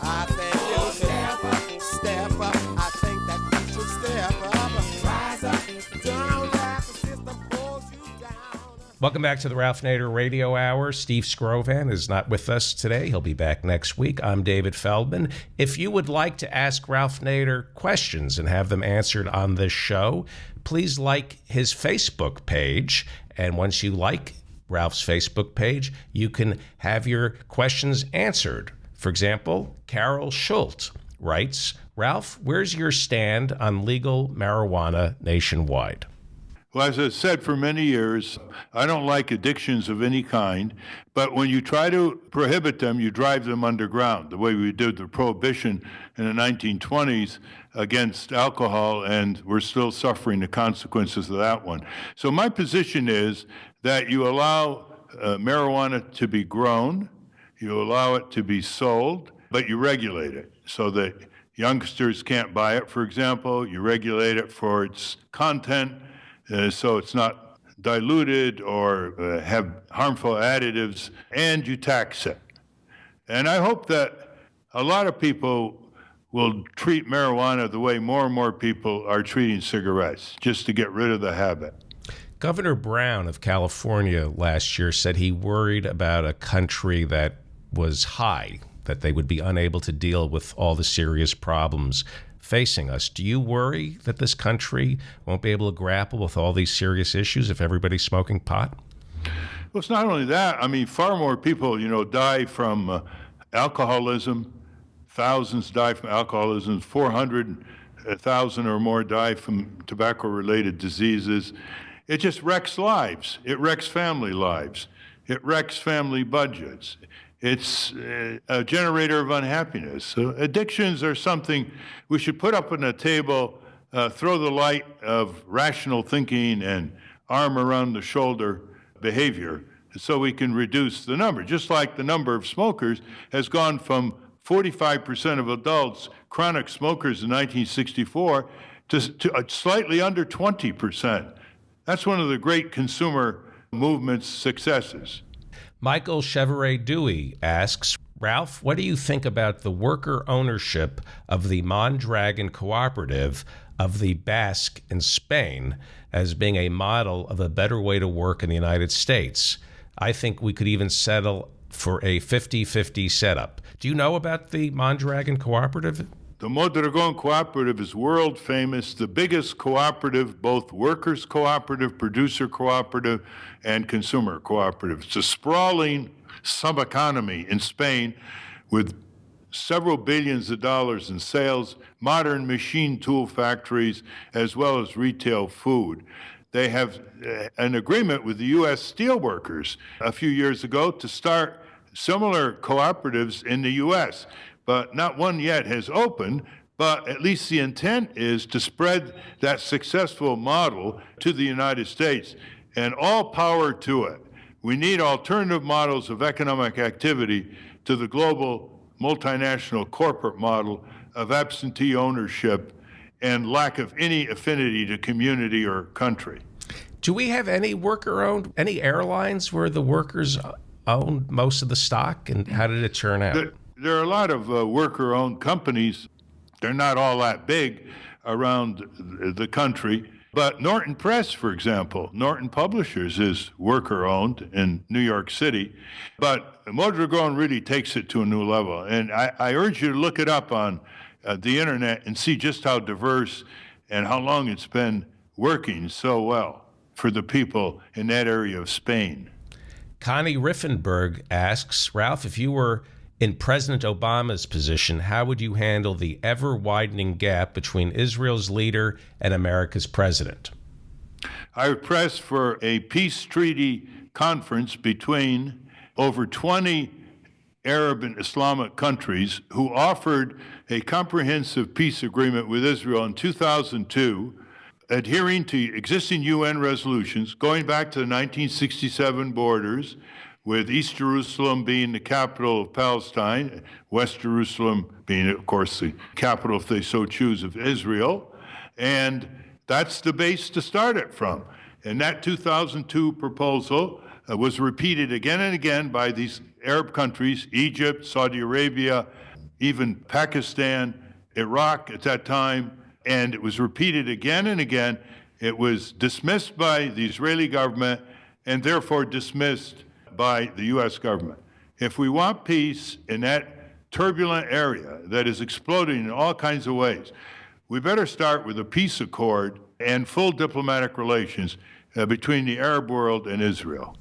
I think you step up, step up. I think that you should step up. Rise up, don't let the system hold you down. Welcome back to the Ralph Nader Radio Hour. Steve Scrovan is not with us today. He'll be back next week. I'm David Feldman. If you would like to ask Ralph Nader questions and have them answered on this show, please like his Facebook page. And once you like Ralph's Facebook page, you can have your questions answered. For example, Carol Schultz writes, Ralph, where's your stand on legal marijuana nationwide? Well, as I've said for many years, I don't like addictions of any kind, but when you try to prohibit them, you drive them underground, the way we did the prohibition in the 1920s against alcohol, and we're still suffering the consequences of that one. So my position is that you allow marijuana to be grown, you allow it to be sold, but you regulate it so that youngsters can't buy it, for example. You regulate it for its content, so it's not diluted or have harmful additives, and you tax it. And I hope that a lot of people will treat marijuana the way more and more people are treating cigarettes, just to get rid of the habit. Governor Brown of California last year said he worried about a country that was high, that they would be unable to deal with all the serious problems facing us. Do you worry that this country won't be able to grapple with all these serious issues if everybody's smoking pot? Well, it's not only that. I mean, far more people, die from alcoholism. Thousands die from alcoholism. 400,000 or more die from tobacco-related diseases. It just wrecks lives. It wrecks family lives. It wrecks family budgets. It's a generator of unhappiness. So addictions are something we should put up on the table, throw the light of rational thinking and arm around the shoulder behavior so we can reduce the number. Just like the number of smokers has gone from 45% of adults, chronic smokers in 1964, to slightly under 20%. That's one of the great consumer movement's successes. Michael Chevrolet Dewey asks, Ralph, what do you think about the worker ownership of the Mondragon Cooperative of the Basque in Spain as being a model of a better way to work in the United States? I think we could even settle for a 50-50 setup. Do you know about the Mondragon Cooperative? The Mondragon Cooperative is world famous, the biggest cooperative, both workers' cooperative, producer cooperative, and consumer cooperative. It's a sprawling sub-economy in Spain with several billions of dollars in sales, modern machine tool factories, as well as retail food. They have an agreement with the U.S. steelworkers a few years ago to start similar cooperatives in the U.S., but not one yet has opened, but at least the intent is to spread that successful model to the United States, and all power to it. We need alternative models of economic activity to the global multinational corporate model of absentee ownership and lack of any affinity to community or country. Do we have any worker-owned, any airlines where the workers own most of the stock, and how did it turn out? There are a lot of worker-owned companies. They're not all that big around the country. But Norton Press, for example, Norton Publishers is worker-owned in New York City. But Mondragon really takes it to a new level. And I urge you to look it up on the internet and see just how diverse and how long it's been working so well for the people in that area of Spain. Connie Riffenberg asks, Ralph, if you were in President Obama's position, how would you handle the ever-widening gap between Israel's leader and America's president? I would press for a peace treaty conference between over 20 Arab and Islamic countries who offered a comprehensive peace agreement with Israel in 2002, adhering to existing UN resolutions, going back to the 1967 borders, with East Jerusalem being the capital of Palestine, West Jerusalem being, of course, the capital, if they so choose, of Israel. And that's the base to start it from. And that 2002 proposal was repeated again and again by these Arab countries, Egypt, Saudi Arabia, even Pakistan, Iraq at that time, and it was repeated again and again. It was dismissed by the Israeli government and therefore dismissed by the U.S. government. If we want peace in that turbulent area that is exploding in all kinds of ways, we better start with a peace accord and full diplomatic relations between the Arab world and Israel.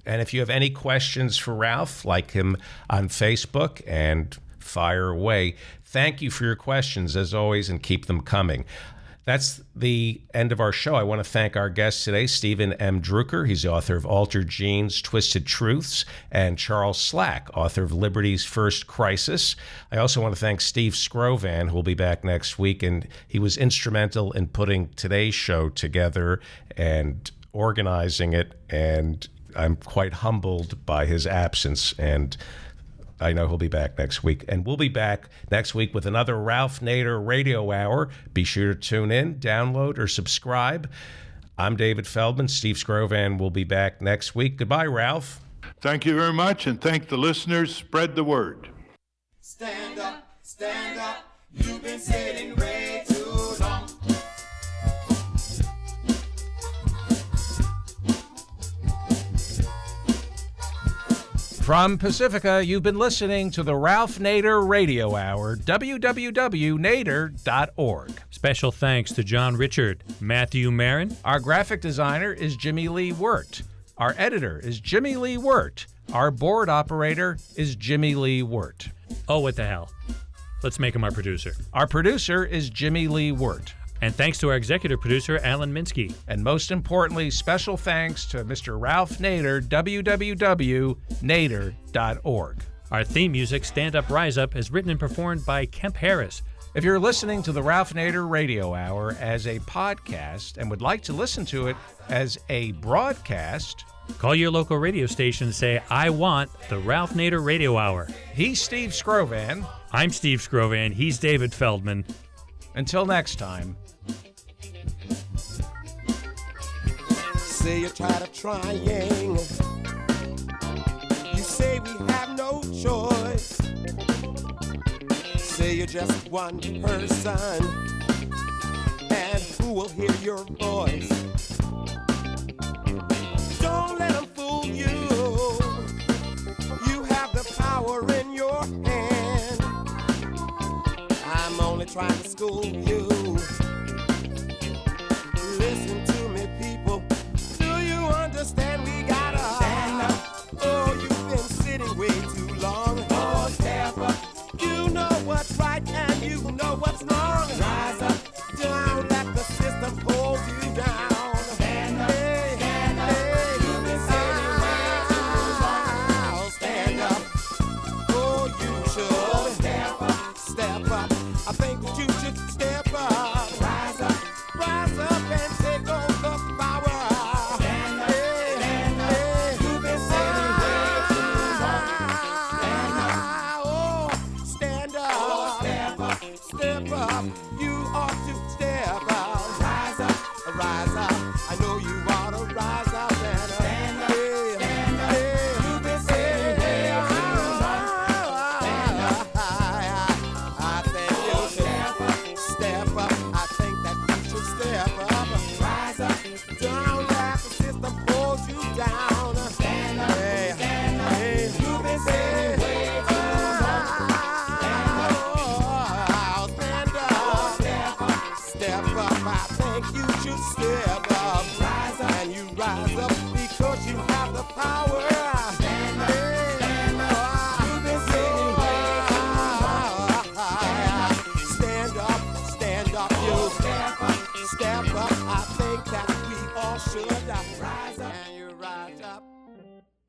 And if you have any questions for Ralph, like him on Facebook and fire away. Thank you for your questions, as always, and keep them coming. That's the end of our show. I want to thank our guest today, Stephen M. Druker. He's the author of Altered Genes, Twisted Truths, and Charles Slack, author of Liberty's First Crisis. I also want to thank Steve Scrovan, who will be back next week, and he was instrumental in putting today's show together and organizing it, and I'm quite humbled by his absence, and I know he'll be back next week. And we'll be back next week with another Ralph Nader Radio Hour. Be sure to tune in, download, or subscribe I'm David Feldman. Steve Scrovan will be back next week. Goodbye, Ralph. Thank you very much, and thank the listeners. Spread the word. Stand up, you've been sitting way too long. From Pacifica, you've been listening to the Ralph Nader Radio Hour, www.nader.org. Special thanks to John Richard, Matthew Marin. Our graphic designer is Jimmy Lee Wirt. Our editor is Jimmy Lee Wirt. Our board operator is Jimmy Lee Wirt. Oh, what the hell. Let's make him our producer. Our producer is Jimmy Lee Wirt. And thanks to our executive producer, Alan Minsky. And most importantly, special thanks to Mr. Ralph Nader, www.nader.org. Our theme music, Stand Up, Rise Up, is written and performed by Kemp Harris. If you're listening to the Ralph Nader Radio Hour as a podcast and would like to listen to it as a broadcast, call your local radio station and say, I want the Ralph Nader Radio Hour. He's Steve Scrovan. I'm Steve Scrovan. He's David Feldman. Until next time. Say you're tired of trying. You say we have no choice. Say you're just one person, and who will hear your voice? Don't let them fool you. You have the power in your hand. I'm only trying to school you. Listen to me, people. Do you understand? We gotta stand up. Oh, you've been sitting way too long. Oh, step up. You know what's right and you know what's wrong. Rise up. Don't let the system hold you down. Stand up. Stand up. You've been sitting way too long. Stand up. Oh, you should. Step up. Step up. I think that you should step up. Rise up. Rise up and take over the power. Stand up. Stand up. You've been sitting way too long. Stand up. Oh, stand up. Oh, step up. Step up. You ought to step up. Rise up. Rise up. I know you ought to rise up and stand up. Stand up. You've been sitting way too long. Stand up. I think you should step up. I think that you should step up. Rise up. Don't let the system hold you down. Stand up. Stand up. You've been sitting way too long. Stand up. Stand up. Step up. I think you should step up. Rise up. And you rise up because you have the power. Stand up. Stand up. You've been sitting way too long. Stand up. Stand up. You step up. Step up. I think that we all should rise up. And you rise up.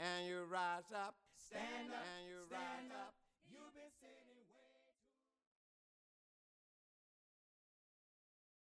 And you rise up. Stand up. And you rise up. You've been sitting